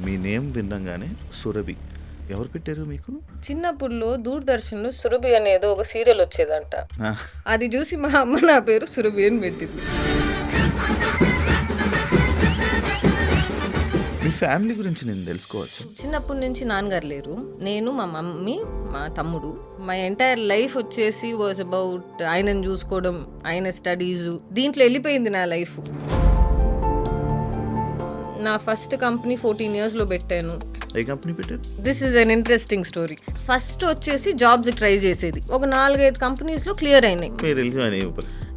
మీ name వినంగానే సురభి ఎవరు పెట్టారు మీకు? చిన్నప్పుడులో దూరదర్శన్లో సురభి అనేది ఒక సీరియల్ వచ్చేదంట. ఆ, అది చూసి మా అమ్మ నా పేరు సురభి అని పెట్టింది. మీ ఫ్యామిలీ గురించి నేను తెలుసుకోవచ్చు? చిన్నప్పటి నుంచి నాన్నగారు లేరు, నేను, మా మమ్మీ, మా తమ్ముడు. మై ఎంటైర్ లైఫ్ వచ్చేసి వాజ్ అబౌట్ ఆయనను చూసుకోవడం, ఆయన స్టడీస్, దీంట్లో వెళ్ళిపోయింది నా లైఫ్. నా ఫస్ట్ కంపెనీ 14 years లో పెట్టాను. ఏ కంపెనీ పెట్టారు? This is an interesting story. First వచ్చేసి జాబ్స్ ట్రై చేసేది. ఒక 4-5 కంపెనీస్లో క్లియర్ అయినాయి, మీరు తెలిసి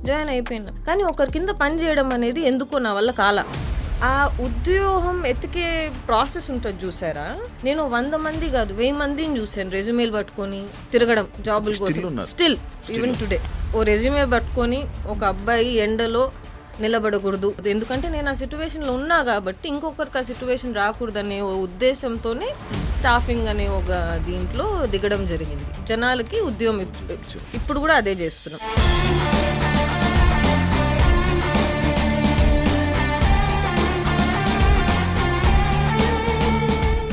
జాయిన్ అయిపోయినా. కానీ ఒకరి కింద పని చేయడం అనేది ఎందుకో నా వల్ల కాల. ఆ ఉద్యోగం ఎతికే ప్రాసెస్ ఉంటుంది చూసారా, నేను 100 మంది కాదు 1000 మందిని చూసాను రెజ్యూమేలు పట్టుకొని తిరగడం జాబుల కోసం. స్టిల్ ఈవెన్ టుడే ఓ రెజ్యూమే పట్టుకొని ఒక అబ్బాయి ఎండలో నిలబడకూడదు, ఎందుకంటే నేను ఆ సిచ్యువేషన్లో ఉన్నా కాబట్టి ఇంకొకరికి ఆ సిచ్యువేషన్ రాకూడదనే ఓ ఉద్దేశంతోనే స్టాఫింగ్ అనే ఒక దీంట్లో దిగడం జరిగింది. జనాలకి ఉద్యోగం ఇప్పుడు కూడా అదే చేస్తున్నాం.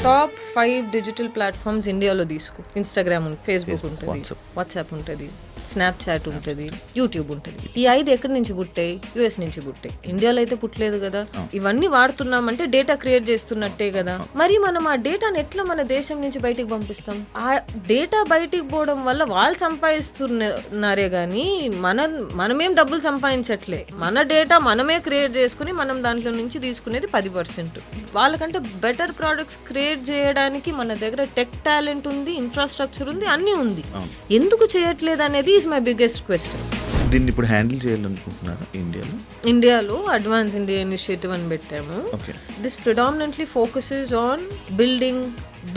టాప్ 5 డిజిటల్ ప్లాట్ఫామ్స్ ఇండియాలో తీసుకో. ఇన్స్టాగ్రామ్ ఉంది, ఫేస్బుక్ ఉంటుంది, వాట్సాప్ ఉంటుంది, స్నాప్చాట్ ఉంటుంది, యూట్యూబ్ ఉంటుంది. ఈ 5 ఎక్కడి నుంచి పుట్టాయి? యుఎస్ నుంచి పుట్టాయి. ఇండియాలో అయితే పుట్టలేదు కదా. ఇవన్నీ వాడుతున్నామంటే డేటా క్రియేట్ చేస్తున్నట్టే కదా. మరి మనం ఆ డేటాను ఎట్లా మన దేశం నుంచి బయటికి పంపిస్తాం? ఆ డేటా బయటికి పోవడం వల్ల వాళ్ళు సంపాదిస్తున్నారే గానీ మనమేం డబ్బులు సంపాదించట్లే. మన డేటా మనమే క్రియేట్ చేసుకుని మనం దాంట్లో నుంచి తీసుకునేది 10%. వాళ్ళకంటే బెటర్ ప్రోడక్ట్స్ క్రియేట్ చేయడానికి మన దగ్గర టెక్ టాలెంట్ ఉంది, ఇన్ఫ్రాస్ట్రక్చర్ ఉంది, అన్నీ ఉంది. ఎందుకు చేయట్లేదు అనేది ఈజ్ మై బిగ్గెస్ట్ క్వశ్చన్. దీన్ని ఇప్పుడు హ్యాండిల్ చేయాలనుకుంటున్నారా ఇండియాలో అడ్వాన్స్ ఇండియా ఇనిషియేటివ్ అని పెట్టాము. This predominantly focuses on building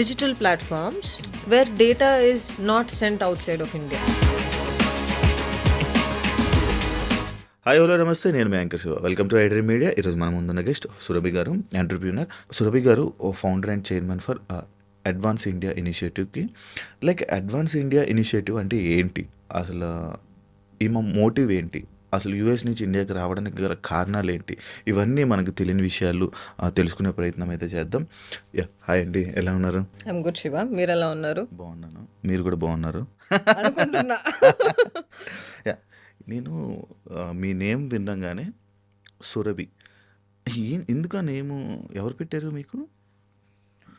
digital platforms where data is not sent outside of India. Hi hello నమస్తే, నేను మీ anchor Shiva. Welcome to iDream media. ఈరోజు మన ముందున్న గెస్ట్ సురభి గారు, ఎంటర్ప్రీనర్. సురభి గారు ఓ founder and chairman for advance India ఇనిషియేటివ్కి. Like advance India initiative అంటే ఏంటి, అసలు ఈమె మోటివ్ ఏంటి, అసలు యూఎస్ నుంచి ఇండియాకి రావడానికి గల కారణాలు ఏంటి, ఇవన్నీ మనకు తెలియని విషయాలు తెలుసుకునే ప్రయత్నం అయితే చేద్దాం. హాయ్ అండి, ఎలా ఉన్నారు? ఐమ్ గుడ్ శివ, మీరు ఎలా ఉన్నారు? బాగున్నాను, మీరు కూడా బాగున్నారు అనుకుంటున్నా. నేను మీ నేమ్ వినంగానే సురభి, ఎందుకు ఆ నేము ఎవరు పెట్టారు మీకు?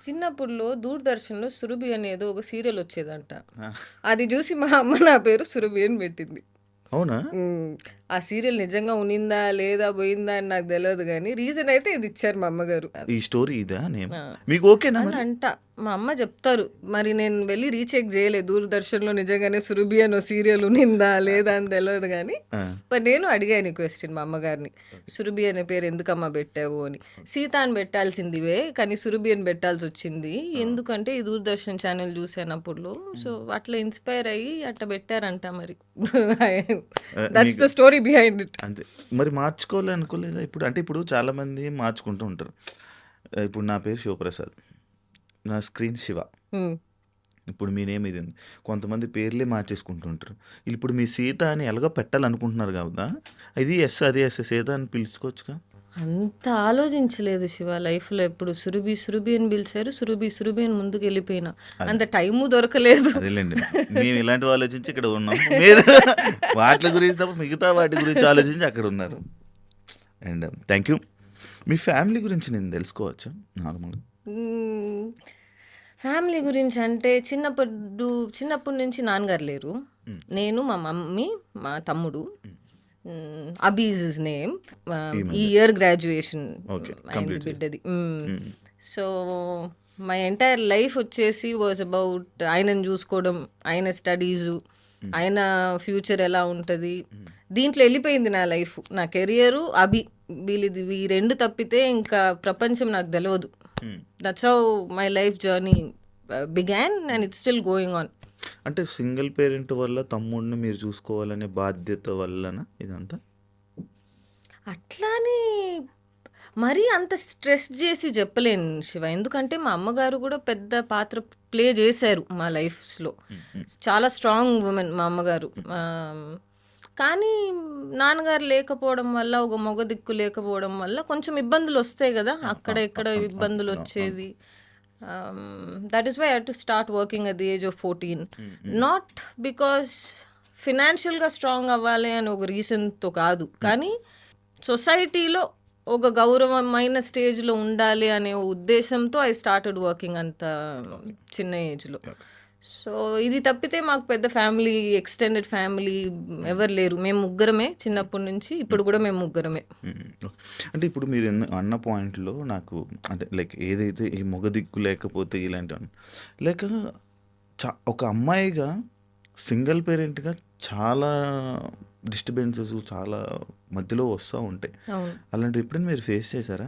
చిన్నప్పుడులో దూరదర్శన్లో సురభి అనేది ఒక సీరియల్ వచ్చేదంట. అది చూసి మా అమ్మ నా పేరు సురభి అని పెట్టింది. అవునా? ఆ సీరియల్ నిజంగా ఉనిందా లేదా పోయిందా అని నాకు తెలియదు, కానీ రీజన్ అయితే ఇది ఇచ్చారు మా అమ్మగారు. ఈ స్టోరీ ఇదా నేమ్ మీకు ఓకేనా అంట మా అమ్మ చెప్తారు. మరి నేను వెళ్ళి రీచెక్ చేయలేదు దూరదర్శన్లో నిజంగానే సురభి అని సీరియల్ ఉనిందా లేదా అని తెలియదు, కానీ మరి నేను అడిగాను క్వశ్చన్ మా అమ్మగారిని, సురభి అనే పేరు ఎందుకమ్మా పెట్టావు అని. సీత అని పెట్టాల్సిందివే కానీ సురభి అని పెట్టాల్సి వచ్చింది, ఎందుకంటే ఈ దూరదర్శన్ ఛానల్ చూసాను అప్పుడు, సో అట్లా ఇన్స్పైర్ అయ్యి అట్లా పెట్టారంట. మరి that's the story behind it. అంతే. మరి మార్చుకోవాలి అనుకోలేదా ఇప్పుడు? అంటే ఇప్పుడు చాలా మంది మార్చుకుంటూ ఉంటారు. ఇప్పుడు నా పేరు శివప్రసాద్, నా స్క్రీన్ శివ, ఇప్పుడు మీ నేమ్ ఇది ఉంది. కొంతమంది పేర్లే మార్చేసుకుంటుంటారు. ఇప్పుడు మీ సీత అని ఎలాగో పెట్టాలనుకుంటున్నారు కదా, ఇది ఎస్ అదే ఎస్ సీత అని పిలుచుకోవచ్చుగా. అంత ఆలోచించలేదు శివ లైఫ్లో. ఎప్పుడు సురభి సురభి అని పిలిచారు, సురభి సురభి అని ముందుకు వెళ్ళిపోయినా, అంత టైము దొరకలేదు. అదేలేండి, మేము ఇలాంటి ఆలోచించి ఇక్కడ ఉన్నాం, మీరు వాటి గురించి తప్ప మిగతా వాటి గురించి ఆలోచించి అక్కడ ఉన్నారు. And thank you. Me family గురించి నేను తెలుసుకోవచ్చా నార్మల్గా? ఫ్యామిలీ గురించి అంటే చిన్నప్పటి నుంచి నాన్నగారు లేరు, నేను, మా మమ్మీ, మా తమ్ముడు. అబీజ్ ఇస్ నేమ్. ఈ ఇయర్ గ్రాడ్యుయేషన్ అయింది బిడ్డది. సో మై ఎంటైర్ లైఫ్ వచ్చేసి వాజ్ అబౌట్ ఆయనను చూసుకోవడం, ఆయన స్టడీసు, ఆయన ఫ్యూచర్ ఎలా ఉంటుంది, దీంట్లో వెళ్ళిపోయింది నా లైఫ్. నా కెరియరు ఈ 2 తప్పితే ఇంకా ప్రపంచం నాకు తెలియదు. That's how my life journey began and it's still going on. అంటే సింగిల్ పేరెంట్ వల్ల తమ్ముడిని మీరు చూసుకోవాలనే బాధ్యత వల్లన ఇదంతా? అట్లానే మరీ అంత స్ట్రెస్ చేసి చెప్పలేను శివ, ఎందుకంటే మా అమ్మగారు కూడా పెద్ద పాత్ర ప్లే చేశారు మా లైఫ్స్లో. చాలా స్ట్రాంగ్ ఉమెన్ మా అమ్మగారు. కానీ నాన్నగారు లేకపోవడం వల్ల, ఒక మగ దిక్కు లేకపోవడం వల్ల కొంచెం ఇబ్బందులు వస్తాయి కదా, అక్కడ ఇక్కడ ఇబ్బందులు వచ్చేది. That is why I had to start working at the age of 14. Not because ఫినాన్షియల్గా స్ట్రాంగ్ అవ్వాలి అని ఒక రీజన్తో కాదు, కానీ సొసైటీలో ఒక గౌరవమైన స్టేజ్లో ఉండాలి అనే ఉద్దేశంతో ఐ స్టార్టెడ్ వర్కింగ్ అంత చిన్న ఏజ్లో. సో ఇది తప్పితే మాకు పెద్ద ఫ్యామిలీ, ఎక్స్టెండెడ్ ఫ్యామిలీ ఎవరు లేరు. మేము ముగ్గురమే చిన్నప్పటి నుంచి, ఇప్పుడు కూడా మేము ముగ్గురమే. అంటే ఇప్పుడు మీరు అన్న పాయింట్లో నాకు అంటే లైక్ ఏదైతే ఈ మొగ దిక్కు లేకపోతే ఇలాంటివన్నీ లేక ఒక అమ్మాయిగా సింగిల్ పేరెంట్గా చాలా డిస్టర్బెన్సెస్ చాలా మధ్యలో వస్తూ ఉంటాయి. అలాంటివి ఎప్పుడైనా మీరు ఫేస్ చేశారా?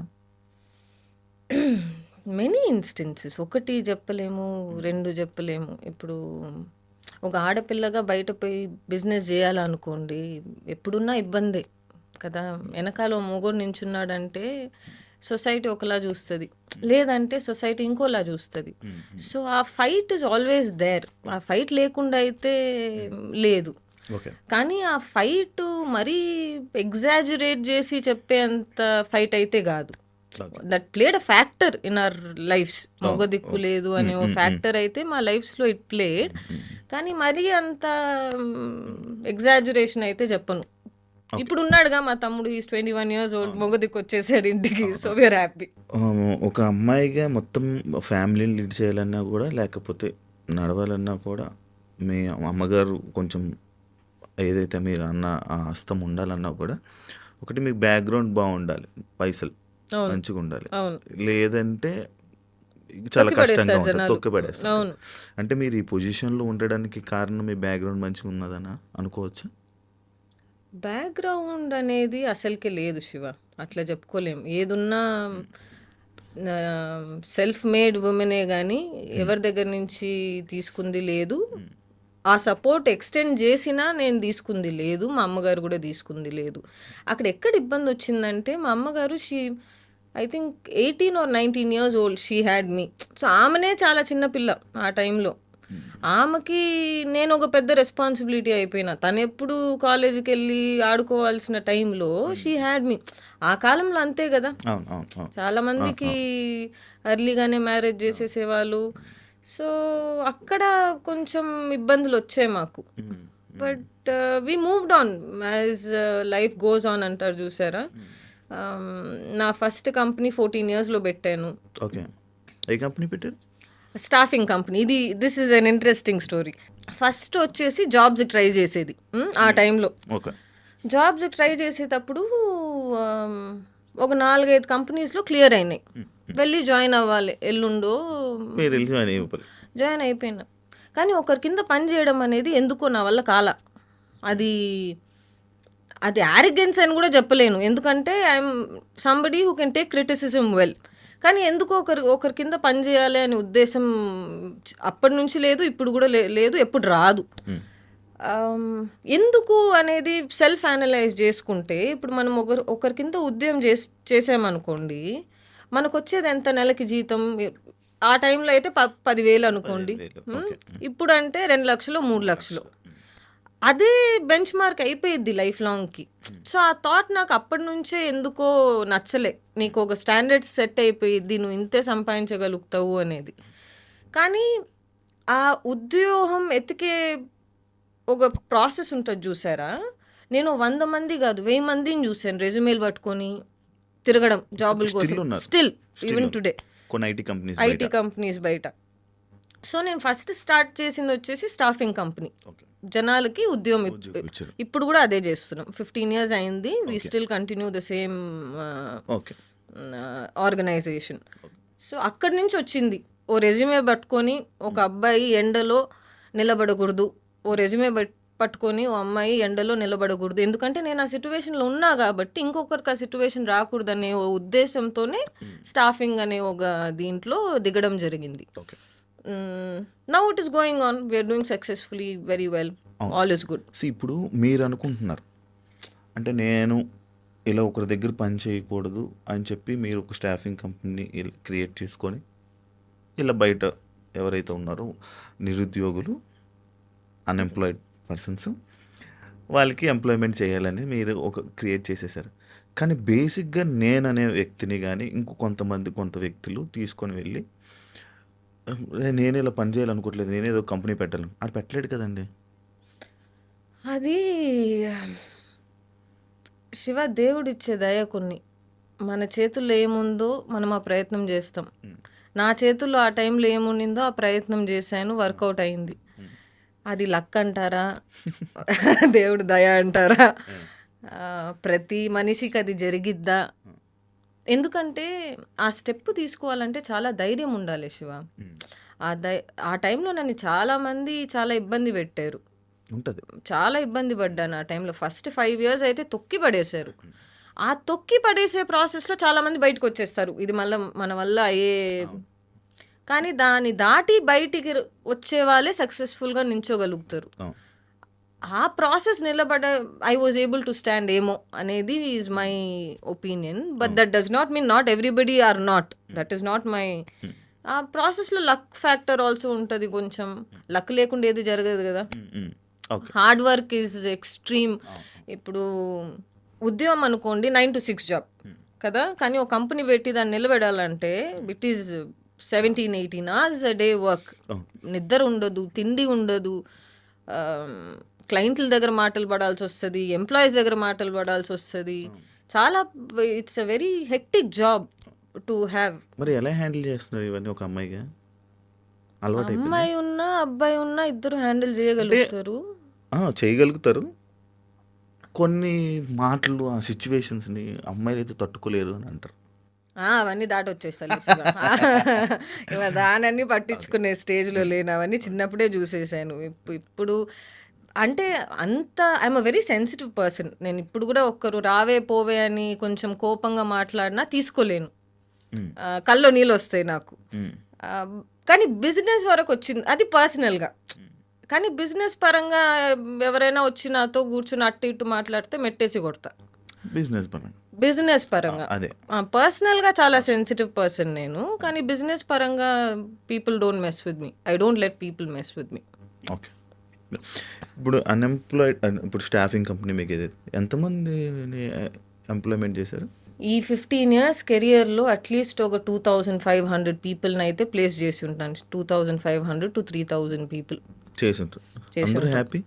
మెనీ ఇన్స్టెన్సెస్, ఒకటి చెప్పలేము, రెండు చెప్పలేము. ఇప్పుడు ఒక ఆడపిల్లగా బయట పోయి బిజినెస్ చేయాలనుకోండి, ఎప్పుడున్నా ఇబ్బందే కదా. వెనకాల మొగుడు నించున్నాడంటే సొసైటీ ఒకలా చూస్తుంది, లేదంటే సొసైటీ ఇంకోలా చూస్తుంది. సో ఆ ఫైట్ ఈజ్ ఆల్వేస్ దేర్. ఆ ఫైట్ లేకుండా అయితే లేదు. కానీ ఆ ఫైట్ మరీ ఎగ్జాజురేట్ చేసి చెప్పేంత ఫైట్ అయితే కాదు. That played a factor in our lifes. మొగ దిక్కు లేదు అనే ఓ ఫ్యాక్టర్ అయితే మా లైఫ్స్లో ఇట్ ప్లేడ్, కానీ మరీ అంత ఎగ్జాజురేషన్ అయితే చెప్పను. ఇప్పుడు ఉన్నాడుగా మా తమ్ముడు, ఈజ్ 21 years old, మొగ దిక్కు వచ్చేసాడు ఇంటికి. So we are happy. ఒక అమ్మాయిగా మొత్తం ఫ్యామిలీని లీడ్ చేయాలన్నా కూడా, లేకపోతే నడవాలన్నా కూడా మీ అమ్మగారు కొంచెం ఏదైతే మీరు అన్న ఆ హస్తం ఉండాలన్నా కూడా, ఒకటి మీ బ్యాక్గ్రౌండ్ బాగుండాలి, పైసలు మంచిగా ఉండాలి, లేదంటే చాలా కష్టంగా ఉంటుంది, తొక్కిపడేస్తారు. అంటే మీరు ఈ పొజిషన్లో ఉండడానికి కారణం మీ బ్యాక్గ్రౌండ్ మంచిగా ఉన్నదనా అనుకోవచ్చు? బ్యాక్గ్రౌండ్ అనేది అసలుకే లేదు శివ, అట్లా చెప్పుకోలేము. ఏదున్నా సెల్ఫ్ మేడ్ ఉమెనే కానీ ఎవరి దగ్గర నుంచి తీసుకుంది లేదు. ఆ సపోర్ట్ ఎక్స్టెండ్ చేసినా నేను తీసుకుంది లేదు, మా అమ్మగారు కూడా తీసుకుంది లేదు. అక్కడ ఎక్కడ ఇబ్బంది వచ్చిందంటే, మా అమ్మగారు I think 18 or 19 years old she had me. So ఆమెనే చాలా చిన్న పిల్ల ఆ టైంలో. ఆమెకి నేను ఒక పెద్ద రెస్పాన్సిబిలిటీ అయిపోయినా. తను ఎప్పుడు కాలేజీకి వెళ్ళి ఆడుకోవాల్సిన టైంలో షీ హ్యాడ్ మీ. ఆ కాలంలో అంతే కదా, చాలా మందికి ఎర్లీగానే మ్యారేజ్ చేసేసేవాళ్ళు. సో అక్కడ కొంచెం ఇబ్బందులు వచ్చాయి మాకు. But we moved on as life goes on అంటారు చూసారా. నా ఫస్ట్ కంపెనీ 14 yearsలో పెట్టాను. ఓకే, ఏ కంపెనీ పెట్టారు? Staffing company. This is an interesting story. First వచ్చేసి జాబ్స్ ట్రై చేసేది ఆ టైంలో. జాబ్స్ ట్రై చేసేటప్పుడు ఒక 4-5 కంపెనీస్లో క్లియర్ అయినాయి. వెళ్ళి జాయిన్ అవ్వాలి, ఎల్లుండో జాయిన్ అయిపోయినా. కానీ ఒకరి కింద పని చేయడం అనేది ఎందుకో నా వల్ల కాల. అది యారిగెన్స్ అని కూడా చెప్పలేను, ఎందుకంటే I'm somebody who can take criticism well. కానీ ఎందుకో ఒకరి కింద పని చేయాలి అనే ఉద్దేశం అప్పటి నుంచి లేదు, ఇప్పుడు కూడా లేదు, ఎప్పుడు రాదు. ఎందుకు అనేది సెల్ఫ్ అనలైజ్ చేసుకుంటే, ఇప్పుడు మనం ఒకరి కింద ఉద్యమం చేసామనుకోండి, మనకు వచ్చేది ఎంత నెలకి జీతం? ఆ టైంలో అయితే 10,000 అనుకోండి, ఇప్పుడు అంటే 2 లక్షలు 3 లక్షలు. అదే బెంచ్ మార్క్ అయిపోయిద్ది లైఫ్ లాంగ్కి. సో ఆ థాట్ నాకు అప్పటి నుంచే ఎందుకో నచ్చలే. నీకు ఒక స్టాండర్డ్స్ సెట్ అయిపోయిద్ది, నువ్వు ఇంతే సంపాదించగలుగుతావు అనేది. కానీ ఆ ఉద్యోగం ఎతికే ఒక ప్రాసెస్ ఉంటుంది చూసారా. నేను 100 మంది కాదు 1000 మందిని చూసాను రెజ్యూమేలు పట్టుకొని తిరగడం జాబుల కోసం. Still even today IT companies బయట. సో నేను ఫస్ట్ స్టార్ట్ చేసింది వచ్చేసి స్టాఫింగ్ కంపెనీ, జనాలకి ఉద్యోగం. ఇప్పుడు కూడా అదే చేస్తున్నాం. 15 years అయింది. We still continue the same organisation. So అక్కడి నుంచి వచ్చింది. ఓ రెజ్యూమే పట్టుకొని ఒక అబ్బాయి ఎండలో నిలబడకూడదు, ఓ రెజ్యూమే పట్టుకొని ఓ అమ్మాయి ఎండలో నిలబడకూడదు. ఎందుకంటే నేను ఆ సిచ్యువేషన్లో ఉన్నా కాబట్టి ఇంకొకరికి ఆ సిచ్యువేషన్ రాకూడదు అనే ఓ ఉద్దేశంతోనే స్టాఫింగ్ అనే ఒక దీంట్లో దిగడం జరిగింది. Now it is going on, we are doing successfully, very well, all is good. ఇప్పుడు మీరు అనుకుంటున్నారు అంటే నేను ఇలా ఒకరి దగ్గర పని చేయకూడదు అని చెప్పి మీరు ఒక స్టాఫింగ్ కంపెనీ క్రియేట్ చేసుకొని ఇలా బయట ఎవరైతే ఉన్నారో నిరుద్యోగులు, అన్ఎంప్లాయిడ్ పర్సన్స్, వాళ్ళకి ఎంప్లాయ్మెంట్ చేయాలని మీరు ఒక క్రియేట్ చేసేసారు. కానీ బేసిక్‌గా నేననే వ్యక్తిని గాని, కొంత వ్యక్తులు తీసుకొని వెళ్ళి నేను ఇలా పని చేయాలనుకోవట్లేదు. నేనేదో కంపెనీ పెట్టాలని. ఆడు పెట్టలేడు కదండీ! అది శివ దేవుడిచ్చే దయ కొన్ని. మన చేతుల్లో ఏముందో మనం ఆ ప్రయత్నం చేస్తాం. నా చేతుల్లో ఆ టైంలో ఏముండిందో ఆ ప్రయత్నం చేశాను, వర్కౌట్ అయింది. అది లక్ అంటారా? దేవుడు దయ అంటారా? ప్రతి మనిషికి అది జరిగిద్దా? ఎందుకంటే ఆ స్టెప్ తీసుకోవాలంటే చాలా ధైర్యం ఉండాలి శివ. ఆ టైంలో నన్ను చాలామంది చాలా ఇబ్బంది పెట్టారు. ఉంటది. చాలా ఇబ్బంది పడ్డాను ఆ టైంలో. ఫస్ట్ 5 years అయితే తొక్కి పడేశారు. ఆ తొక్కి పడేసే ప్రాసెస్‌లో చాలామంది బయటకు వచ్చేస్తారు. ఇది మళ్ళా మన వల్ల అయ్యే, కానీ దాన్ని దాటి బయటికి వచ్చే వాళ్ళే సక్సెస్ఫుల్‌గా నించోగలుగుతారు. అవును. ఆ ప్రాసెస్ నిలబడ I was able to stand ఏమో అనేది is my opinion. But that does not mean not everybody are not. That is not my. ఆ ప్రాసెస్లో లక్ ఫ్యాక్టర్ ఆల్సో ఉంటుంది. కొంచెం లక్ లేకుండా ఏది జరగదు కదా. Okay. Hard work is extreme. ఇప్పుడు ఉద్యోగం అనుకోండి 9 to 6 జాబ్ కదా, కానీ ఒక కంపెనీ పెట్టి దాన్ని నిలబెడాలంటే it is 17-18 hours a day work. నిద్ర ఉండదు, తిండి ఉండదు, క్లయింట్ల దగ్గర మాటలు పడాల్సి వస్తుంది, ఎంప్లాయీస్ దగ్గర మాటలు పడాల్సి వస్తుంది. చాలా it's a very hectic job to have. మరి ఎలా హ్యాండిల్ చేస్తున్నారు ఇవన్నీ ఒక అమ్మాయిగా? అలవాటు అమ్మాయి ఉన్నా అబ్బాయి ఉన్నా ఇద్దరు హ్యాండిల్ చేయగలుగుతారు. చేయగలుగుతారు. కొన్ని మాటలు ఆ సిచ్యువేషన్స్ని అమ్మాయిలు అయితే తట్టుకోలేరు అని అంటారు. అవన్నీ దాటి వచ్చేస్తాను దానన్నీ పట్టించుకునే స్టేజ్లో లేను. అవన్నీ చిన్నప్పుడే చూసేసాను. ఇప్పుడు అంటే అంత I'm a very sensitive person. నేను ఇప్పుడు కూడా ఒక్కరు రావే పోవే అని కొంచెం కోపంగా మాట్లాడినా తీసుకోలేను. కల్లో నీళ్ళు వస్తాయి నాకు. కానీ బిజినెస్ వరకు వచ్చింది అది పర్సనల్గా. కానీ బిజినెస్ పరంగా ఎవరైనా వచ్చి నాతో కూర్చుని అటు ఇటు మాట్లాడితే మెట్టేసి కొడతా. బిజినెస్ పరంగా అదే పర్సనల్గా చాలా సెన్సిటివ్ పర్సన్ నేను. కానీ బిజినెస్ పరంగా people don't mess with me. I don't let people mess with me. Okay. ఇప్పుడు ఇప్పుడు స్టాఫింగ్ కంపెనీ మీకు ఏదైతే ఎంతమందిని ఎంప్లాయ్మెంట్ చేశారు? ఈ 15 years కెరియర్లో అట్లీస్ట్ ఒక 2500 పీపుల్ని అయితే ప్లేస్ చేసి ఉంటాను. 2500 to 3000 పీపుల్ చేసి ఉంటారు. హ్యాపీ?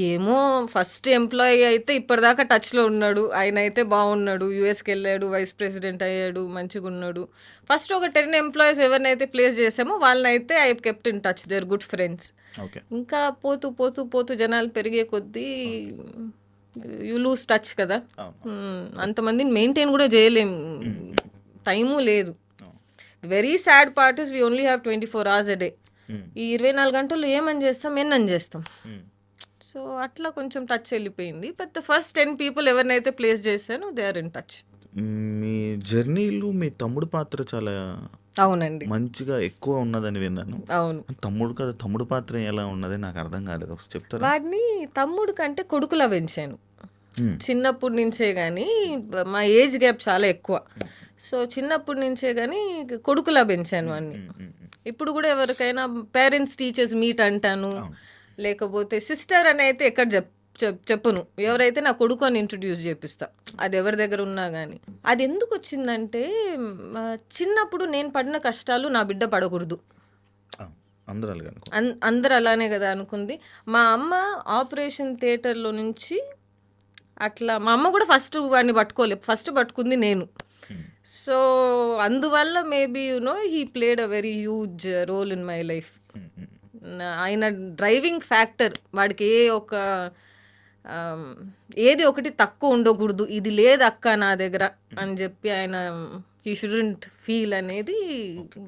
ఏమో, ఫస్ట్ ఎంప్లాయీ అయితే ఇప్పటిదాకా టచ్లో ఉన్నాడు. ఆయన అయితే బాగున్నాడు, యూఎస్కి వెళ్ళాడు, వైస్ ప్రెసిడెంట్ అయ్యాడు, మంచిగా ఉన్నాడు. ఫస్ట్ ఒక 10 employees ఎవరినైతే ప్లేస్ చేసామో వాళ్ళనైతే I kept in touch, they are good friends. ఇంకా పోతూ పోతూ పోతూ జనాలు పెరిగే కొద్దీ యూ లూజ్ టచ్ కదా. అంతమందిని మెయింటైన్ కూడా చేయలేం, టైము లేదు. Very sad part is we only have 24 hours a day. ఈ 24 గంటలు ఏమని చేస్తాం, ఎన్నని చేస్తాం. సో అట్లా కొంచెం టచ్ వెళ్ళిపోయింది. బట్ ద ఫస్ట్ 10 people ఎవరినైతే ప్లేస్ చేశానో దే ఆర్ ఇన్ టచ్. మీ జర్నీలో మీ తమ్ముడు పాత్ర చాలా అవునండి మంచిగా ఎక్కువ ఉన్నదని విన్నాను. అవును. తమ్ముడు పాత్ర ఎలా ఉన్నది నాకు అర్థం కాలేదు, చెప్తారా? వాడిని తమ్ముడు కంటే కొడుకులా పెంచాను చిన్నప్పటి నుంచే. కానీ మా ఏజ్ గ్యాప్ చాలా ఎక్కువ. సో చిన్నప్పటి నుంచే కానీ కొడుకులా పెంచాను వాడిని. ఇప్పుడు కూడా ఎవరికైనా పేరెంట్స్ టీచర్స్ మీట్ అంటాను, లేకపోతే సిస్టర్ అని అయితే ఎక్కడ చెప్పను. ఎవరైతే నా కొడుకు అని ఇంట్రడ్యూస్ చేపిస్తా, అది ఎవరి దగ్గర ఉన్నా కానీ. అది ఎందుకు వచ్చిందంటే చిన్నప్పుడు నేను పడిన కష్టాలు నా బిడ్డ పడకూడదు. అందరు అలానే కదా అనుకుంది. మా అమ్మ ఆపరేషన్ థియేటర్లో నుంచి అట్లా, మా అమ్మ కూడా ఫస్ట్ వాడిని పట్టుకోలేదు, ఫస్ట్ పట్టుకుంది నేను. సో అందువల్ల maybe he played a very huge role in my life. ఆయన డ్రైవింగ్ ఫ్యాక్టర్. వాడికి ఏది ఒకటి తక్కువ ఉండకూడదు, ఇది లేదు అక్క నా దగ్గర అని చెప్పి ఆయన హీ షుడెంట్ ఫీల్ అనేది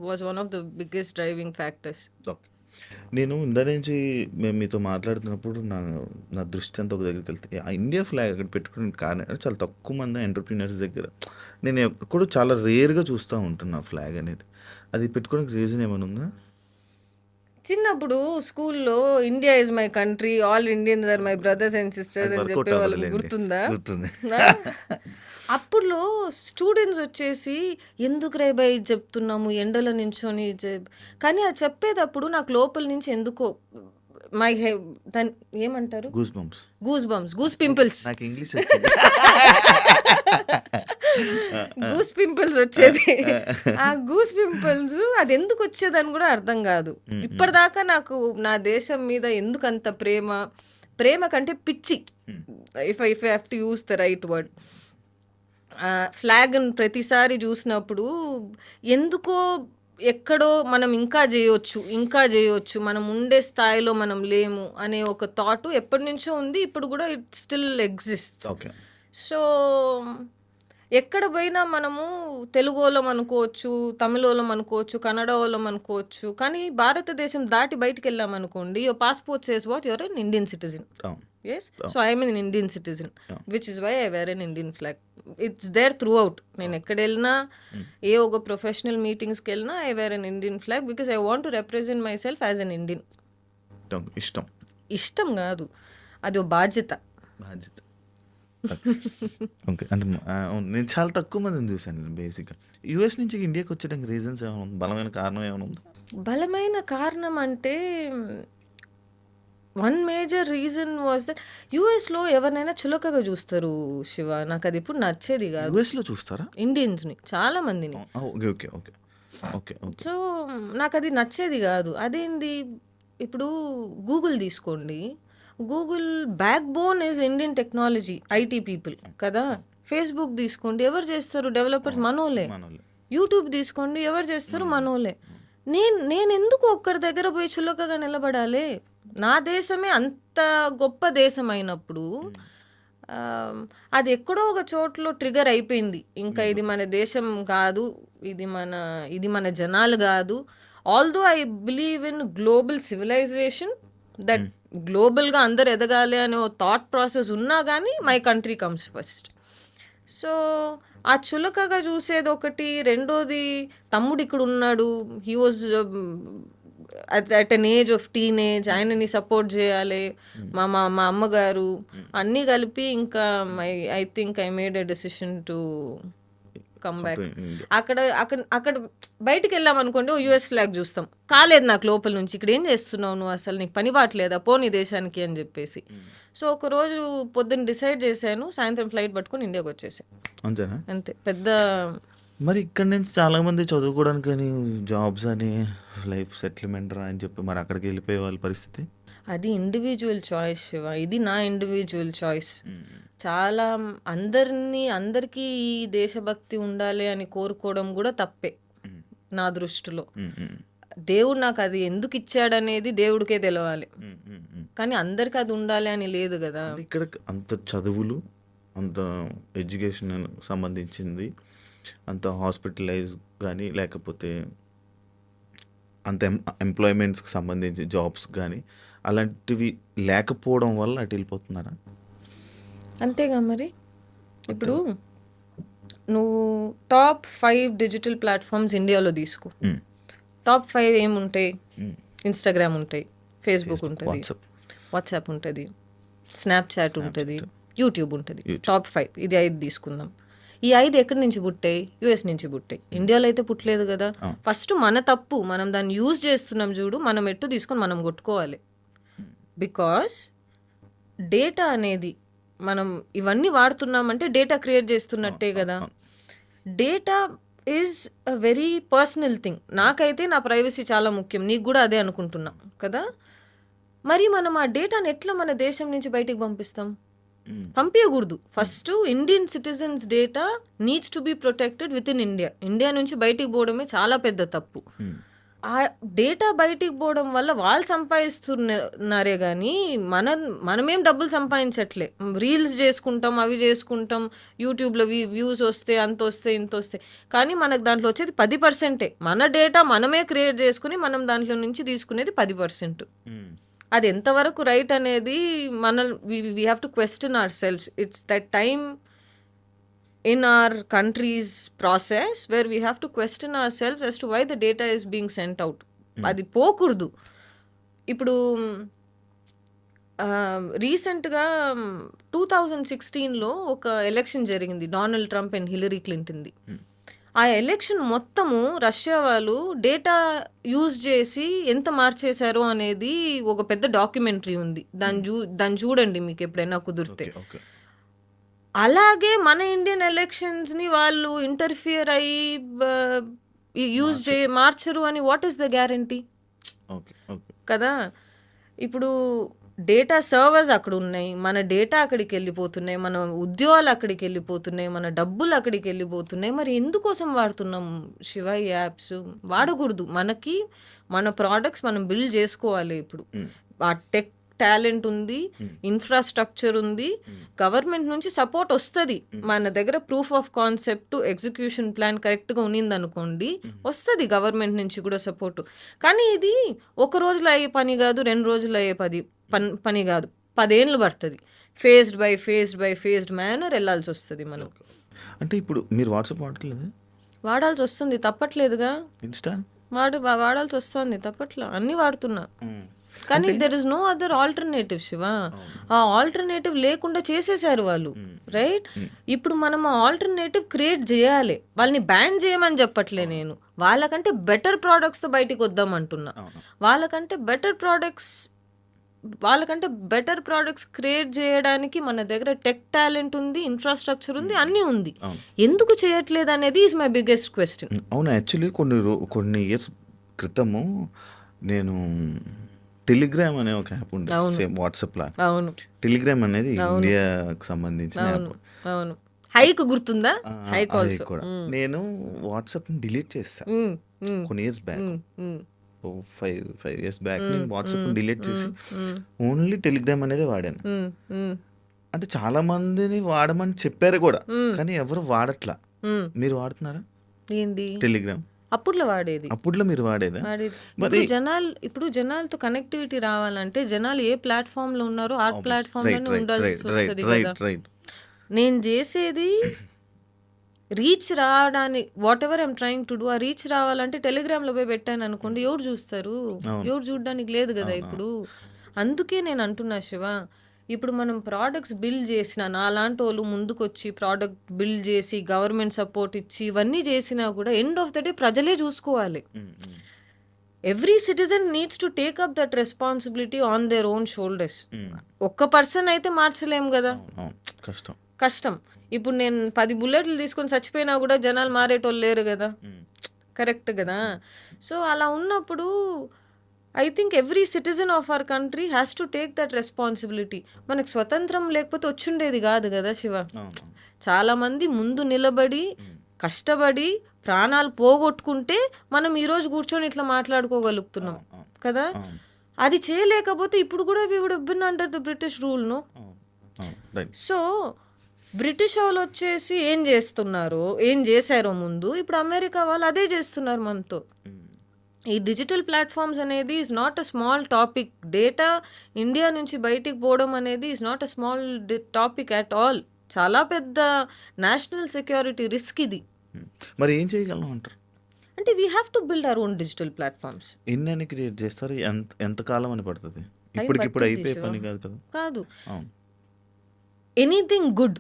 was one of the biggest driving factors. నేను ఇందా నుంచి మేము మీతో మాట్లాడుతున్నప్పుడు నా దృష్టి అంతా ఒక దగ్గరికి వెళ్తే ఇండియా ఫ్లాగ్ అక్కడ పెట్టుకునే కారణం చాలా తక్కువ మంది ఎంటర్ప్రీనర్స్ దగ్గర. నేను ఎప్పుడు చాలా రేర్గా చూస్తూ ఉంటున్నా ఫ్లాగ్ అనేది. అది పెట్టుకోవడానికి రీజన్ ఏమైనా ఉందా? చిన్నప్పుడు స్కూల్లో India is my country, all Indians are my brothers and sisters అని చెప్పే వాళ్ళకి గుర్తుందా? అప్పుడులో స్టూడెంట్స్ వచ్చేసి ఎందుకు రేబాయి చెప్తున్నాము ఎండలో నించొని, కానీ అది చెప్పేటప్పుడు నాకు లోపల నుంచి ఎందుకో మై దాని ఏమంటారు, గూస్ బంప్స్. గూస్ పింపుల్స్, నాకు ఇంగ్లీష్ వచ్చింది. గూస్ పింపుల్స్ వచ్చేది. ఆ గూస్ పింపుల్స్ అది ఎందుకు వచ్చేదని కూడా అర్థం కాదు. ఇప్పటిదాకా నాకు నా దేశం మీద ఎందుకు అంత ప్రేమ కంటే పిచ్చి, if I have to use the right word. ఫ్లాగ్ని ప్రతిసారి చూసినప్పుడు ఎందుకో ఎక్కడో మనం ఇంకా చేయొచ్చు, మనం ఉండే స్థాయిలో మనం లేము అనే ఒక థాట్ ఎప్పటి నుంచో ఉంది, ఇప్పుడు కూడా it still exist. Okay. So ఎక్కడ పోయినా మనము తెలుగు వాళ్ళం అనుకోవచ్చు, తమిళ వాళ్ళం అనుకోవచ్చు, కన్నడ వాళ్ళం అనుకోవచ్చు, కానీ భారతదేశం దాటి బయటికి వెళ్ళామనుకోండి, your passport says what your an Indian citizen. Yes, so I am an Indian citizen, which is why I wear an Indian flag. It's there throughout. నేను ఎక్కడ వెళ్ళినా, ఏ ఒక ప్రొఫెషనల్ మీటింగ్స్కి వెళ్ళినా, I wear an Indian flag because I want to represent myself as an Indian. ఇష్టం కాదు, అది ఒక బాధ్యత. ఓకే. అంటే నేను చాలా తక్కువ మందిని చూశాను బేసిక్గా. యూఎస్ నుంచి ఇండియాకి వచ్చేయడానికి రీజన్స్ ఏమైనా ఉంది, బలమైన కారణం ఏమైనా ఉందా? బలమైన కారణం అంటే one major reason was that యూఎస్లో ఎవరినైనా చులకగా చూస్తారు శివ. నాకు అది ఇప్పుడు నచ్చేది కాదు. యూఎస్లో చూస్తారా ఇండియన్స్ని, చాలా మందిని. Okay okay okay okay. So నాకు అది నచ్చేది కాదు. అదేంది, ఇప్పుడు గూగుల్ తీసుకోండి, Google back bone is Indian technology, IT people కదా. ఫేస్బుక్ తీసుకోండి, ఎవరు చేస్తారు, డెవలపర్స్ మనోలే. యూట్యూబ్ తీసుకోండి, ఎవరు చేస్తారు, మనోలే. నేను ఎందుకు ఒక్కరి దగ్గర పోయి చులకగా నిలబడాలి? నా దేశమే అంత గొప్ప దేశం అయినప్పుడు అది ఎక్కడో ఒక చోట్లో ట్రిగర్ అయిపోయింది. ఇంకా ఇది మన దేశం కాదు, ఇది మన జనాలు కాదు. Although I believe in global civilization, that గ్లోబల్గా అందరు ఎదగాలి అనే థాట్ ప్రాసెస్ ఉన్నా కానీ my country comes first. So ఆ చులకగా చూసేది ఒకటి. రెండోది, తమ్ముడు ఇక్కడ ఉన్నాడు, he was at an age of teenage, ఆయనని సపోర్ట్ చేయాలి. మా అమ్మగారు అన్నీ కలిపి ఇంకా I think I made a decision to come back. అక్కడ బయటికి వెళ్ళాం అనుకోండి, యూఎస్ ఫ్లాగ్ చూస్తాం, కాలేదు నాకు లోపల నుంచి, ఇక్కడ ఏం చేస్తున్నావు నువ్వు, అసలు నీకు పని బాట్లేదా, పోనీ దేశానికి అని చెప్పేసి. సో ఒకరోజు పొద్దున్న డిసైడ్ చేశాను, సాయంత్రం ఫ్లైట్ పట్టుకొని ఇండియాకి వచ్చేసాను. అంతేనా? అంతే. పెద్ద మరి ఇక్కడ నుంచి చాలా మంది చదువుకోవడానికి అని, జాబ్స్ అని, లైఫ్ సెటిల్మెంట్ రా అని చెప్పి మరి అక్కడికి వెళ్ళిపోయే వాళ్ళ పరిస్థితి. అది ఇండివిజువల్ చాయిస్ శివ, ఇది నా ఇండివిజువల్ చాయిస్. చాలా అందరికీ ఈ దేశభక్తి ఉండాలి అని కోరుకోవడం కూడా తప్పే నా దృష్టిలో. దేవుడు నాకు అది ఎందుకు ఇచ్చాడనేది దేవుడికే తెలవాలి, కానీ అందరికి అది ఉండాలి అని లేదు కదా. ఇక్కడ అంత చదువులు, అంత ఎడ్యుకేషన్ సంబంధించింది, అంత హాస్పిటలైజ్ కానీ, లేకపోతే అంత ఎంప్లాయ్మెంట్స్కి సంబంధించి జాబ్స్ కానీ అలాంటివి లేకపోవడం వల్ల అటు వెళ్ళిపోతున్నారా? అంతేగా మరి. ఇప్పుడు నువ్వు టాప్ 5 డిజిటల్ ప్లాట్ఫామ్స్ ఇండియాలో తీసుకో, టాప్ 5 ఏముంటాయి? ఇన్స్టాగ్రామ్ ఉంటాయి, ఫేస్బుక్ ఉంటుంది, వాట్సాప్ ఉంటుంది, స్నాప్చాట్ ఉంటుంది, యూట్యూబ్ ఉంటుంది. టాప్ 5 ఇది 5 తీసుకుందాం. ఈ 5 ఎక్కడి నుంచి పుట్టాయి? యుఎస్ నుంచి పుట్టాయి. ఇండియాలో అయితే పుట్టలేదు కదా. ఫస్ట్ మన తప్పు, మనం దాన్ని యూజ్ చేస్తున్నాం చూడు, మనం ఎట్టు తీసుకొని మనం కొట్టుకోవాలి. బికాస్ డేటా అనేది మనం ఇవన్నీ వాడుతున్నామంటే డేటా క్రియేట్ చేస్తున్నట్టే కదా. Data is a very personal thing. నాకైతే నా ప్రైవసీ చాలా ముఖ్యం, నీకు కూడా అదే అనుకుంటున్నా కదా. మరి మనం ఆ డేటాను ఎట్లా మన దేశం నుంచి బయటికి పంపిస్తాం? పంపించకూడదు. First Indian citizens data needs to be protected within India. India నుంచి బయటికి పోవడమే చాలా పెద్ద తప్పు. ఆ డేటా బయటికి పోవడం వల్ల వాళ్ళు సంపాదిస్తున్నారే కానీ మనమేం డబ్బులు సంపాదించట్లే. రీల్స్ చేసుకుంటాం, అవి చేసుకుంటాం, యూట్యూబ్లో వ్యూస్ వస్తే అంత వస్తే ఇంత వస్తాయి, కానీ మనకు దాంట్లో వచ్చేది 10%. మన డేటా మనమే క్రియేట్ చేసుకుని మనం దాంట్లో నుంచి తీసుకునేది 10%. అది ఎంతవరకు రైట్ అనేది we have to question our selfs. It's that time in our country's process where we have to question ourselves as to why the data is being sent out. అది పోకూడదు. ఇప్పుడు రీసెంట్గా 2016లో ఒక ఎలక్షన్ జరిగింది, డొనాల్డ్ ట్రంప్ అండ్ హిలరీ క్లింటన్ది. ఆ election మొత్తము Russia వాళ్ళు data use చేసి ఎంత మార్చేశారో అనేది ఒక పెద్ద డాక్యుమెంటరీ ఉంది. దాన్ని చూడండి మీకు ఎప్పుడైనా కుదిరితే. ఓకే. ఓకే. అలాగే మన ఇండియన్ ఎలక్షన్స్ని వాళ్ళు ఇంటర్ఫియర్ అయ్యి యూజ్ మార్చరు అని what is the guarantee okay. Okay. కదా? ఇప్పుడు డేటా సర్వర్స్ అక్కడ ఉన్నాయి, మన డేటా అక్కడికి వెళ్ళిపోతున్నాయి, మన ఉద్యోగాలు అక్కడికి వెళ్ళిపోతున్నాయి, మన డబ్బులు అక్కడికి వెళ్ళిపోతున్నాయి. మరి ఎందుకోసం వాడుతున్నాం శివ ఈ యాప్స్? వాడకూడదు. మనకి మన ప్రోడక్ట్స్ మనం బిల్డ్ చేసుకోవాలి. ఇప్పుడు ఆ టెక్ టాలెంట్ ఉంది, ఇన్ఫ్రాస్ట్రక్చర్ ఉంది, గవర్నమెంట్ నుంచి సపోర్ట్ వస్తుంది. మన దగ్గర proof of concept, execution plan కరెక్ట్గా ఉన్నింది అనుకోండి, వస్తుంది గవర్నమెంట్ నుంచి కూడా సపోర్టు. కానీ ఇది ఒక రోజులో అయ్యే పని కాదు, 2 రోజులు అయ్యే పని కాదు, 10 ఏళ్ళు పడుతుంది. ఫేజ్డ్ బై ఫేజ్డ్ మేనర్ వెళ్ళాల్సి వస్తుంది. మనం అంటే ఇప్పుడు మీరు వాట్సాప్ వాడట్లేదు? వాడాల్సి వస్తుంది, తప్పట్లేదుగా. ఇన్స్టా వాడాల్సి వస్తుంది, తప్పట్లా. అన్నీ వాడుతున్నా. కానీ there is no other alternative Shiva. ఆ ఆల్టర్నేటివ్ లేకుండా చేసేసారు వాళ్ళు, రైట్? ఇప్పుడు మనం ఆ ఆల్టర్నేటివ్ క్రియేట్ చేయాలి. వాళ్ళని బ్యాన్ చేయమని చెప్పట్లే నేను, వాళ్ళకంటే బెటర్ ప్రోడక్ట్స్తో బయటికి వద్దామంటున్నా. వాళ్ళకంటే బెటర్ ప్రోడక్ట్స్ క్రియేట్ చేయడానికి మన దగ్గర టెక్ టాలెంట్ ఉంది, ఇన్ఫ్రాస్ట్రక్చర్ ఉంది, అన్నీ ఉంది. ఎందుకు చేయట్లేదు అనేది ఈజ్ మై బిగ్గెస్ట్ క్వశ్చన్. అవును. యాక్చువల్లీ కొన్ని ఇయర్స్ క్రితము నేను టెలిగ్రామ్ అనే ఒక యాప్ ఉండేది, సేమ్ వాట్సాప్ లా. అవును, టెలిగ్రామ్ అనేది ఇండియాకి సంబంధించిన యాప్. అవును. హైక్ గుర్తుందా? హైక్ అది కూడా నేను వాట్సాప్ డిలీట్ చేసా కొన్ని ఇయర్స్ బ్యాక్. 5 ఇయర్స్ బ్యాక్ నేను వాట్సాప్ డిలీట్ చేసి ఓన్లీ టెలిగ్రామ్ అనేది వాడాను. అంటే చాలా మందిని వాడమని చెప్పారు కూడా, కానీ ఎవరు వాడట్లా. మీరు వాడుతున్నారా ఏంది టెలిగ్రామ్? అప్పుడులో వాడేది. అప్పుడులో మీరు వాడేదా? మరి ఇప్పుడు జనాలతో కనెక్టివిటీ రావాలంటే జనాలు ఏ ప్లాట్ఫామ్ లో ఉన్నారో ఆ ప్లాట్ఫామ్ లోనే ఉండాల్సి వస్తుంది కదా. నేను చేసేది రీచ్ రావడానికి, what ever I'm trying to do, ఆ రీచ్ రావాలంటే టెలిగ్రామ్లో పోయి పెట్టాను అనుకోండి, ఎవరు చూస్తారు? ఎవరు చూడడానికి లేదు కదా ఇప్పుడు. అందుకే నేను అంటున్నా శివ, ఇప్పుడు మనం ప్రోడక్ట్స్ బిల్డ్ చేసిన నాలాంటి వాళ్ళు ముందుకొచ్చి ప్రోడక్ట్ బిల్డ్ చేసి గవర్నమెంట్ సపోర్ట్ ఇచ్చి ఇవన్నీ చేసినా కూడా ఎండ్ ఆఫ్ ద డే ప్రజలే చూసుకోవాలి. Every citizen needs to take up that responsibility on their own shoulders. ఒక్క పర్సన్ అయితే మార్చలేం కదా, కష్టం. ఇప్పుడు నేను 10 బుల్లెట్లు తీసుకొని చచ్చిపోయినా కూడా జనాలు మారేటోళ్ళు లేరు కదా, కరెక్ట్ కదా? సో అలా ఉన్నప్పుడు I think every citizen of our country has to take that responsibility. మనకు స్వతంత్రం లేకపోతే వచ్చుండేది కాదు కదా శివ. చాలామంది ముందు నిలబడి కష్టపడి ప్రాణాలు పోగొట్టుకుంటే మనం ఈరోజు కూర్చొని ఇట్లా మాట్లాడుకోగలుగుతున్నాం కదా. అది చేయలేకపోతే ఇప్పుడు కూడా we would have been under the British rule, no? So British వాళ్ళు వచ్చేసి ఏం చేశారో ముందు, ఇప్పుడు అమెరికా వాళ్ళు అదే చేస్తున్నారు మనతో. ఈ డిజిటల్ ప్లాట్ఫామ్స్ అనేది is not a small topic. Data India నుంచి బయటికి పోవడం అనేది is not a small topic at all. చాలా పెద్ద నేషనల్ సెక్యూరిటీ రిస్క్ ఇది. మరి ఏం చేయగలం అంటారు? అంటే we have to build our own digital platforms. ఎన్ని క్రియేట్ చేస్తారు? ఎంత కాలం అని పడుతుంది? ఇప్పటికిప్పుడు అయిపోయే పని కాదు కదా. కాదు, ఎనీథింగ్ గుడ్,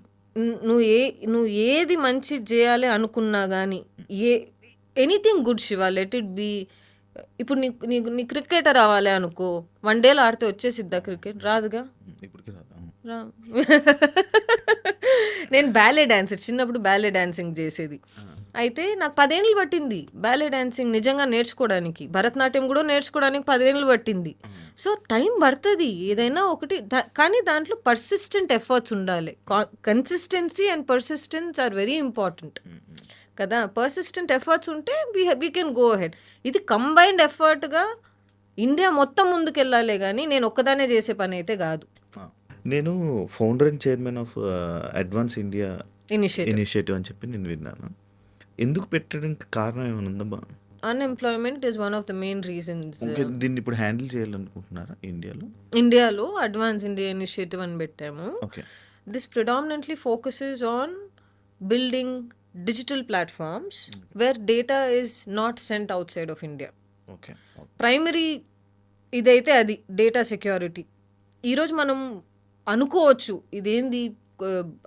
నువ్వు ఏది మంచి చేయాలి అనుకున్నా కానీ, anything good Shiva, let it be. ఇప్పుడు నీ క్రికెటర్ అవ్వాలి అనుకో, 1 డేలో ఆడితే వచ్చేసిద్దా క్రికెట్? రాదుగా. నేను బ్యాలే డాన్సర్, చిన్నప్పుడు బ్యాలే డాన్సింగ్ చేసేది. అయితే నాకు 10 ఏళ్ళు పట్టింది బ్యాలే డాన్సింగ్ నిజంగా నేర్చుకోవడానికి. భరతనాట్యం కూడా నేర్చుకోవడానికి 10 ఏళ్ళు పట్టింది. సో టైం పడుతుంది ఏదైనా ఒకటి, కానీ దాంట్లో పర్సిస్టెంట్ ఎఫర్ట్స్ ఉండాలి. Consistency and persistence are very important కదా. పర్సిస్టెంట్ ఎఫర్ట్స్ ఉంటే వీ కెన్ గో అహెడ్. ఇది కంబైన్డ్ ఎఫర్ట్గా ఇండియా మొత్తం ముందుకెళ్ళాలి, కానీ నేను ఒక్కదానే చేసే పని అయితే కాదు. నేను founder and chairman of advance India initiative అని చెప్పి నేను విన్నాను. ఎందుకు పెట్టడానికి కారణం ఏమైనా ఉందా? Unemployment is one of the main reasons. దీన్ని ఇప్పుడు హ్యాండిల్ చేయాలనుకుంటున్నారా ఇండియాలో అడ్వాన్స్ ఇండియా ఇనిషియేటివ్ అని పెట్టాము. This predominantly focuses on building digital platforms where data is not sent outside of India. Primary ఇదైతే అది డేటా సెక్యూరిటీ. ఈరోజు మనం అనుకోవచ్చు ఇదేంది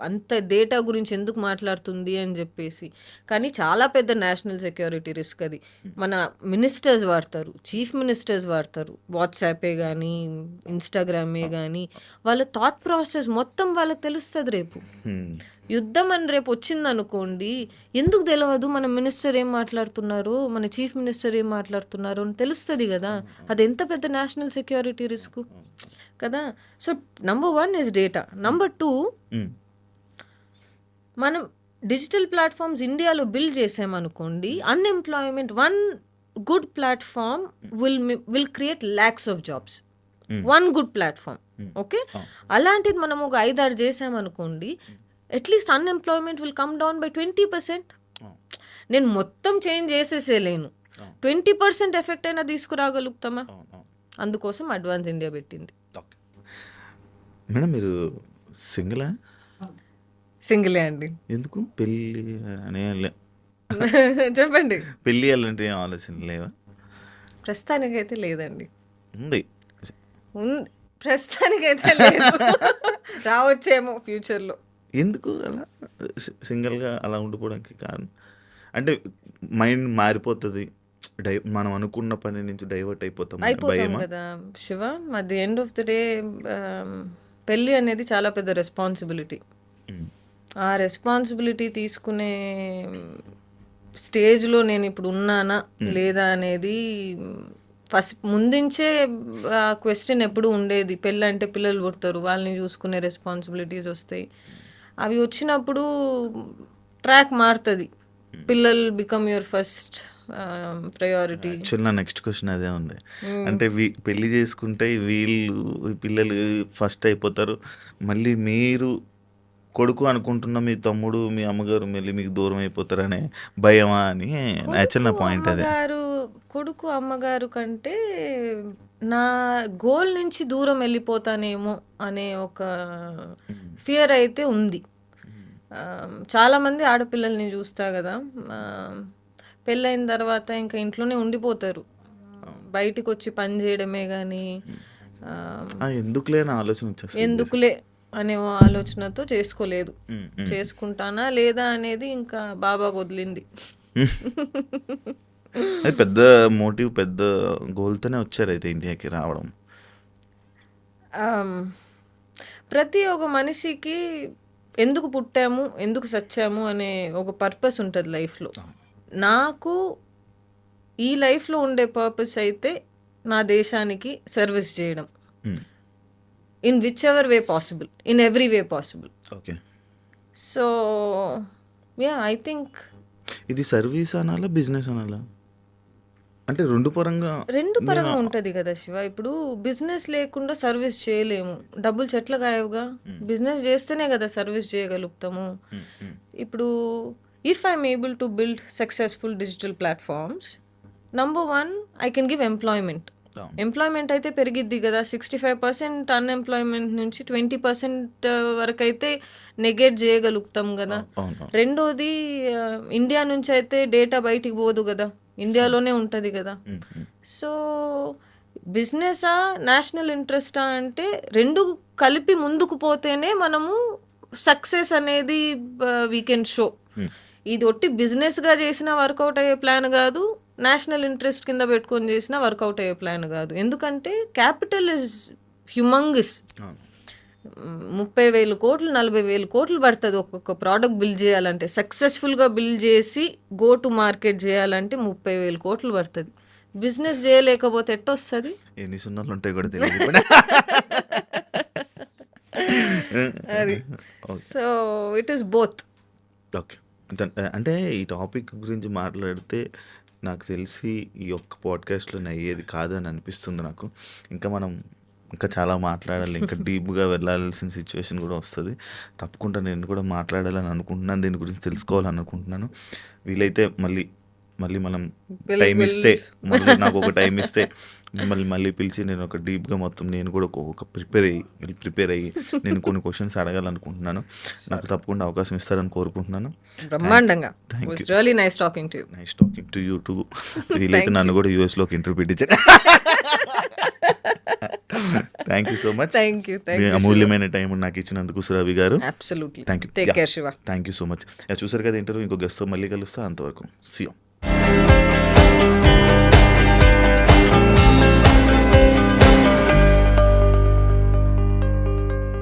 అంత డేటా గురించి ఎందుకు మాట్లాడుతుంది అని చెప్పేసి. కానీ చాలా పెద్ద నేషనల్ సెక్యూరిటీ రిస్క్ అది. మన మినిస్టర్స్ వాడతారు, చీఫ్ మినిస్టర్స్ వాడతారు వాట్సాపే కానీ ఇన్స్టాగ్రామే కానీ. వాళ్ళ థాట్ ప్రాసెస్ మొత్తం వాళ్ళకి తెలుస్తుంది. రేపు యుద్ధం అని రేపు వచ్చిందనుకోండి, ఎందుకు తెలియదు మన మినిస్టర్ ఏం మాట్లాడుతున్నారు, మన చీఫ్ మినిస్టర్ ఏం మాట్లాడుతున్నారు అని తెలుస్తుంది కదా. అది ఎంత పెద్ద నేషనల్ సెక్యూరిటీ రిస్క్ కదా. So number 1 is data. Number 2, మనం డిజిటల్ ప్లాట్ఫామ్స్ ఇండియాలో బిల్డ్ చేసామనుకోండి, unemployment, one good platform will create lakhs of jobs. One good platform, okay. అలాంటిది మనం ఒక 5-6 చేసామనుకోండి, at least unemployment will come down by 20%. నేను మొత్తం చేంజ్ చేసేసేలేను, 20% ఎఫెక్ట్ అయినా తీసుకురాగలుగుతామా? అందుకోసం అడ్వాన్స్ ఇండియా పెట్టింది. మేడం మీరు సింగిలా? సింగిలే అండి. ఎందుకు పెళ్ళి అనే చెప్పండి. పెళ్ళి అలాంటి ఆలోచన లేవా? ప్రస్తుతానికైతే లేదండి. ఉంది, ప్రస్తుతానికైతే లేదు. రావచ్చేమో ఫ్యూచర్లో. ఎందుకు అలా సింగిల్గా అలా ఉండిపోవడానికి కారణం? అంటే మైండ్ మారిపోతుంది, మనం అనుకున్న పని నుంచి డైవర్ట్ అయిపోతాం కదా Shiva. At the end of the day పెళ్ళి అనేది చాలా పెద్ద రెస్పాన్సిబిలిటీ. ఆ రెస్పాన్సిబిలిటీ తీసుకునే స్టేజ్లో నేను ఇప్పుడు ఉన్నానా లేదా అనేది ఫస్ట్ ముందుంచే క్వశ్చన్ ఎప్పుడు ఉండేది. పెళ్ళి అంటే పిల్లలు పుడతారు, వాళ్ళని చూసుకునే రెస్పాన్సిబిలిటీస్ వస్తాయి. అవి వచ్చినప్పుడు ట్రాక్ మారుతుంది. పిల్లలు become your first priority. Actual నా నెక్స్ట్ క్వశ్చన్ అదే ఉంది. అంటే పెళ్లి చేసుకుంటే వీళ్ళు పిల్లలు ఫస్ట్ అయిపోతారు, మళ్ళీ మీరు కొడుకు అనుకుంటున్న మీ తమ్ముడు మీ అమ్మగారు మళ్ళీ మీకు దూరం అయిపోతారనే భయమా అని యాక్చువల్ నా పాయింట్ అదే. కొడుకు అమ్మగారు కంటే నా గోల్ నుంచి దూరం వెళ్ళిపోతానేమో అనే ఒక ఫియర్ అయితే ఉంది. చాలామంది ఆడపిల్లల్ని చూస్తా కదా, పెళ్ళైన తర్వాత ఇంకా ఇంట్లోనే ఉండిపోతారు, బయటికి వచ్చి పని చేయడమే కానీ ఎందుకులే ఆలోచన వచ్చేసి ఎందుకులే అనే ఆలోచనతో చేసుకోలేదు. చేసుకుంటానా లేదా అనేది ఇంకా బాబాకు వదిలింది. అది పెద్ద మోటివ్, పెద్ద గోల్తోనే వచ్చారు అయితే ఇండియాకి రావడం. ప్రతి ఒక మనిషికి ఎందుకు పుట్టాము, ఎందుకు సచ్చాము అనే ఒక పర్పస్ ఉంటుంది లైఫ్లో. నాకు ఈ లైఫ్లో ఉండే పర్పస్ అయితే నా దేశానికి సర్వీస్ చేయడం, in which ever way possible, in every way possible. Okay. So yeah, I think ఇది సర్వీస్ అనాలా బిజినెస్ అనాలా? అంటే రెండు పరంగా ఉంటుంది కదా శివ. ఇప్పుడు బిజినెస్ లేకుండా సర్వీస్ చేయలేము, డబ్బులు చెట్ల కాయవుగా. బిజినెస్ చేస్తేనే కదా సర్వీస్ చేయగలుగుతాము. ఇప్పుడు if I'm able to build successful digital platforms, number 1 I can give employment. Employment అయితే పెరిగిద్ది కదా. 65% అన్ఎంప్లాయ్మెంట్ నుంచి 20% వరకు అయితే నెగెట్ చేయగలుగుతాం కదా. రెండోది, ఇండియా నుంచి అయితే డేటా బయటికి పోదు కదా, ఇండియాలోనే ఉంటుంది కదా. సో బిజినెసా నేషనల్ ఇంట్రెస్టా అంటే రెండు కలిపి ముందుకు పోతేనే మనము సక్సెస్ అనేది వీ కెన్ షో. ఇది ఒట్టి బిజినెస్గా చేసిన వర్కౌట్ అయ్యే ప్లాన్ కాదు, నేషనల్ ఇంట్రెస్ట్ కింద పెట్టుకొని చేసిన వర్కౌట్ అయ్యే ప్లాన్ కాదు. ఎందుకంటే క్యాపిటల్ ఇస్ హ్యూమంగస్. 30,000 కోట్లు 40,000 కోట్లు పడుతుంది ఒక్కొక్క ప్రోడక్ట్ బిల్డ్ చేయాలంటే. సక్సెస్ఫుల్గా బిల్డ్ చేసి గో టు మార్కెట్ చేయాలంటే 30,000 కోట్లు పడుతుంది. బిజినెస్ చేయలేకపోతే ఎట్టొస్తుంది? ఎన్ని సున్నాలు ఉంటాయి కూడా తెలియదు. అది so it is both. Okay. అంటే ఈ టాపిక్ గురించి మాట్లాడితే నాకు తెలిసి ఈ ఒక్క పాడ్కాస్ట్లో అయ్యేది కాదు అని అనిపిస్తుంది నాకు. ఇంకా చాలా మాట్లాడాలి, ఇంకా డీప్గా వెళ్ళాల్సిన సిచ్యువేషన్ కూడా వస్తుంది. తప్పకుండా నేను కూడా మాట్లాడాలని అనుకుంటున్నాను, దీని గురించి తెలుసుకోవాలని అనుకుంటున్నాను. వీలైతే మళ్ళీ మనం టైం ఇస్తే, నాకు ఒక టైం ఇస్తే మిమ్మల్ని మళ్ళీ పిలిచి నేను ఒక డీప్గా మొత్తం నేను కూడా ఒక ప్రిపేర్ అయ్యి నేను కొన్ని క్వశ్చన్స్ అడగాలనుకుంటున్నాను. నాకు తప్పకుండా అవకాశం ఇస్తారని కోరుకుంటున్నాను. బ్రహ్మాండంగా. Nice talking to you too. వీలైతే నన్ను కూడా యూఎస్లోకి ఇంటర్వ్యూ పెట్టించాను. Thank you so much. Thank you మీ అమూల్యమైన టైం నాకు ఇచ్చినందుకు Surabhi garu. Absolutely. Thank you. Take care Shiva. Thank you so much. చూసారు కదా ఇంటర్వ్యూ, ఇంకో గెస్ట్తో మళ్ళీ కలుస్తా. అంతవరకు సీ యూ.